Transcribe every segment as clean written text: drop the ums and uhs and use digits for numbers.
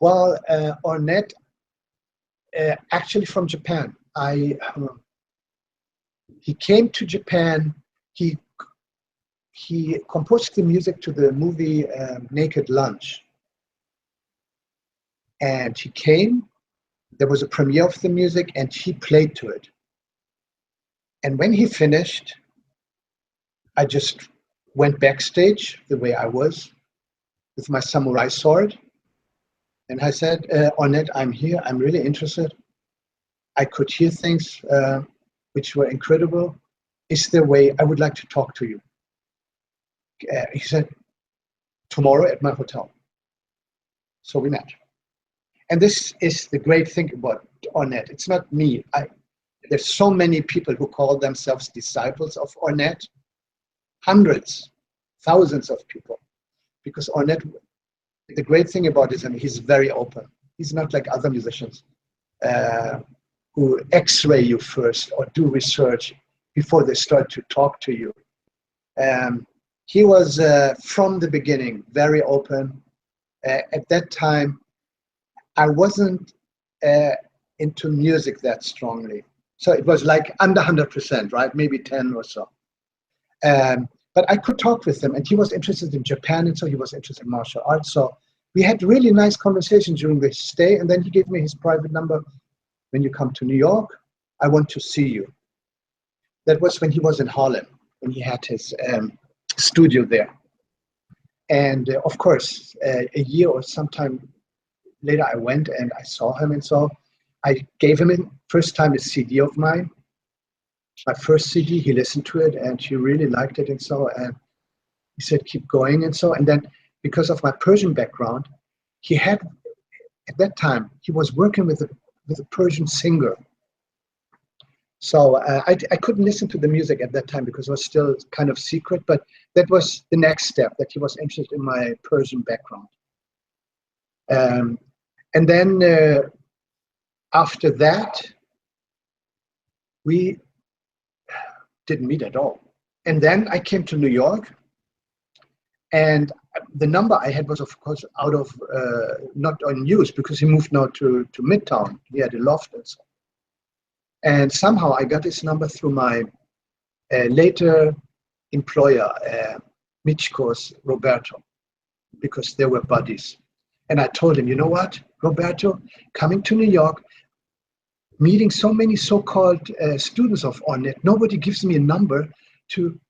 Well, Ornette, actually from Japan. He came to Japan. He composed the music to the movie Naked Lunch. And he came, there was a premiere of the music, and he played to it. And when he finished, I just went backstage the way I was with my samurai sword. And I said, Ornette, I'm here. I'm really interested. I could hear things which were incredible. Is there a way I would like to talk to you? He said, tomorrow at my hotel. So we met. And this is the great thing about Ornette. It's not me. There's so many people who call themselves disciples of Ornette. Hundreds, thousands of people. Because Ornette, the great thing about him, he's very open. He's not like other musicians who x-ray you first or do research before they start to talk to you. He was, from the beginning, very open. At that time, I wasn't into music that strongly. So it was like under 100%, right? Maybe 10 or so. But I could talk with him, and he was interested in Japan, and so he was interested in martial arts. So we had really nice conversations during the stay, and then he gave me his private number. When you come to New York, I want to see you. That was when he was in Harlem, when he had his studio there. And of course, a year or sometime later, I went and I saw him, and so I gave him first time a CD of mine. My first CD, he listened to it and he really liked it, and so, and he said, keep going, and so. And then because of my Persian background, he had, at that time, he was working with a Persian singer. So I couldn't listen to the music at that time because it was still kind of secret, but that was the next step, that he was interested in my Persian background. And then after that, we didn't meet at all. And then I came to New York, and the number I had was, of course, out of, not on use, because he moved now to Midtown. He had a loft and so. And somehow I got his number through my later employer, Michiko's Roberto, because they were buddies. And I told him, you know what, Roberto, coming to New York, meeting so many so-called students of Ornette, nobody gives me a number to,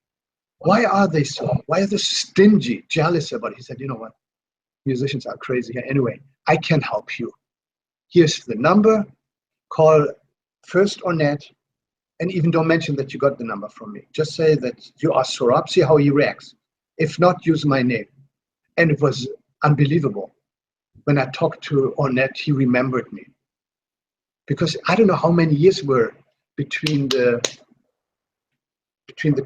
why are they stingy, jealous about it? He said, you know what, musicians are crazy here. Anyway, I can help you. Here's the number, call first Ornette, and even don't mention that you got the number from me. Just say that you are Sorab, see how he reacts. If not, use my name. And it was unbelievable. When I talked to Ornette, he remembered me. Because I don't know how many years were between the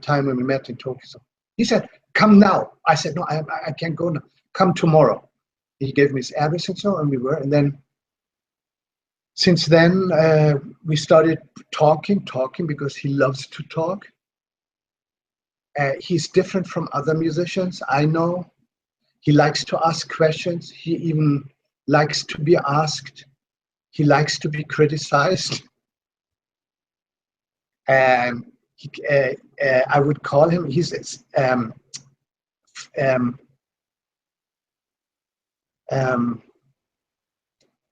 time when we met in Tokyo. He said, come now. I said, no, I can't go now. Come tomorrow. He gave me his address and so, and we were, and then since then, we started talking because he loves to talk. He's different from other musicians, I know. He likes to ask questions. He even likes to be asked. He likes to be criticized. I would call him, he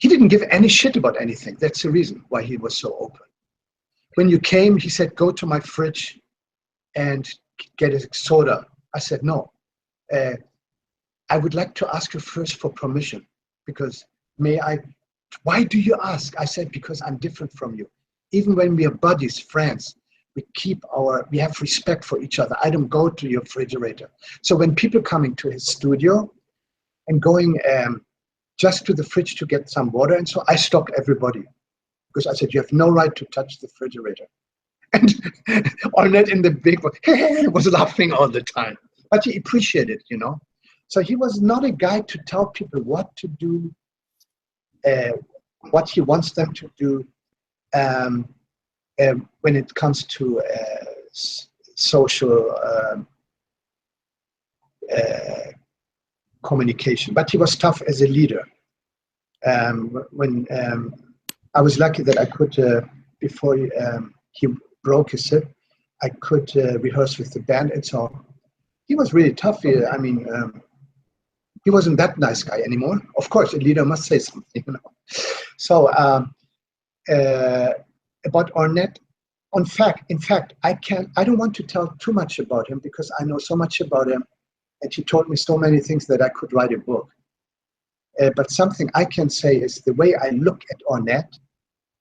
didn't give any shit about anything. That's the reason why he was so open. When you came, he said, go to my fridge and get a soda. I said, no. I would like to ask you first for permission, because why do you ask? I said, because I'm different from you. Even when we are buddies, friends, we have respect for each other. I don't go to your refrigerator. So when people coming to his studio and going just to the fridge to get some water, and so I stopped everybody, because I said, you have no right to touch the refrigerator. And Ornette in the big one was laughing all the time, but he appreciated it, you know. So he was not a guy to tell people what to do, what he wants them to do when it comes to social communication. But he was tough as a leader. When I was lucky that I could, before he broke his hip, I could rehearse with the band, and so he was really tough. I mean, he wasn't that nice guy anymore. Of course, a leader must say something, you know. So about Ornette, in fact, I don't want to tell too much about him because I know so much about him, and he told me so many things that I could write a book. But something I can say is the way I look at Ornette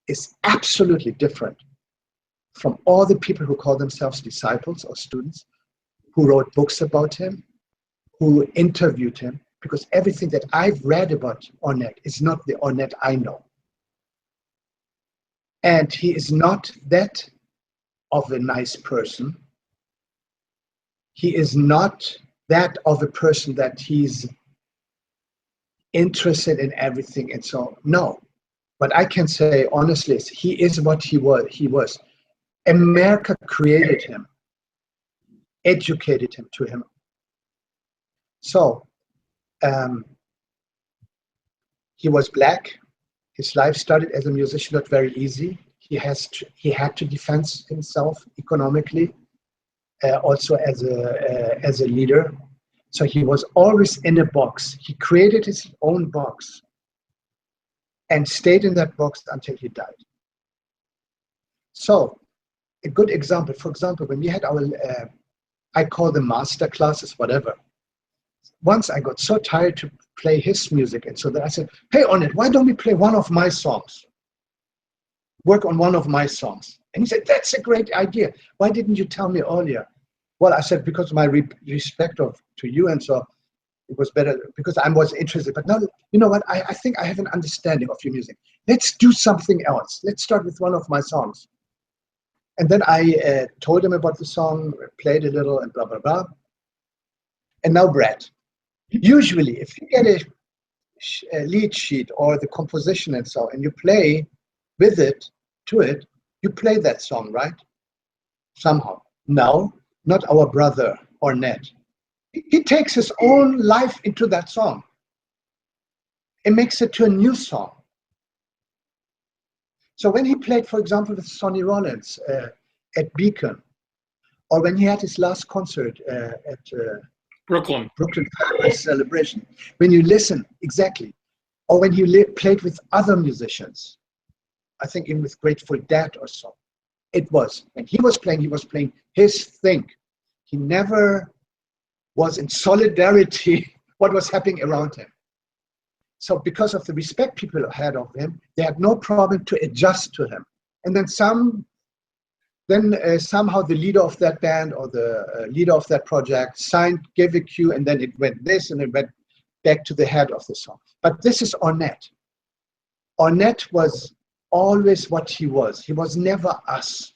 is absolutely different from all the people who call themselves disciples or students, who wrote books about him, who interviewed him, because everything that I've read about Ornette is not the Ornette I know. And he is not that of a nice person. He is not that of a person that he's interested in everything and so on. No. But I can say honestly, he is what he was. America created him, educated him to him. So he was black. His life started as a musician not very easy. He had to defend himself economically, also as a leader. So he was always in a box. He created his own box and stayed in that box until he died. So a good example, for example, when we had our, I call them master classes, whatever. Once I got so tired to play his music, and so that I said, hey, Ornette, why don't we play one of my songs? Work on one of my songs. And he said, that's a great idea. Why didn't you tell me earlier? Well, I said, because of my respect to you, and so it was better because I was interested. But now, you know what? I think I have an understanding of your music. Let's do something else. Let's start with one of my songs. And then I told him about the song, played a little, and blah, blah, blah. And now, Brad, usually if you get a lead sheet or the composition and so, and you play with it, to it, you play that song, right? Somehow. No, not our brother, Ornette. He takes his own life into that song and makes it to a new song. So when he played, for example, with Sonny Rollins at Beacon, or when he had his last concert at Brooklyn Celebration, when you listen, exactly, or when he played with other musicians, I think even with Grateful Dead or so, it was, when he was playing his thing. He never was in solidarity what was happening around him. So because of the respect people had of him, they had no problem to adjust to him. And then somehow the leader of that band or the leader of that project gave a cue, and then it went this, and it went back to the head of the song. But this is Ornette. Ornette was always what he was. He was never us.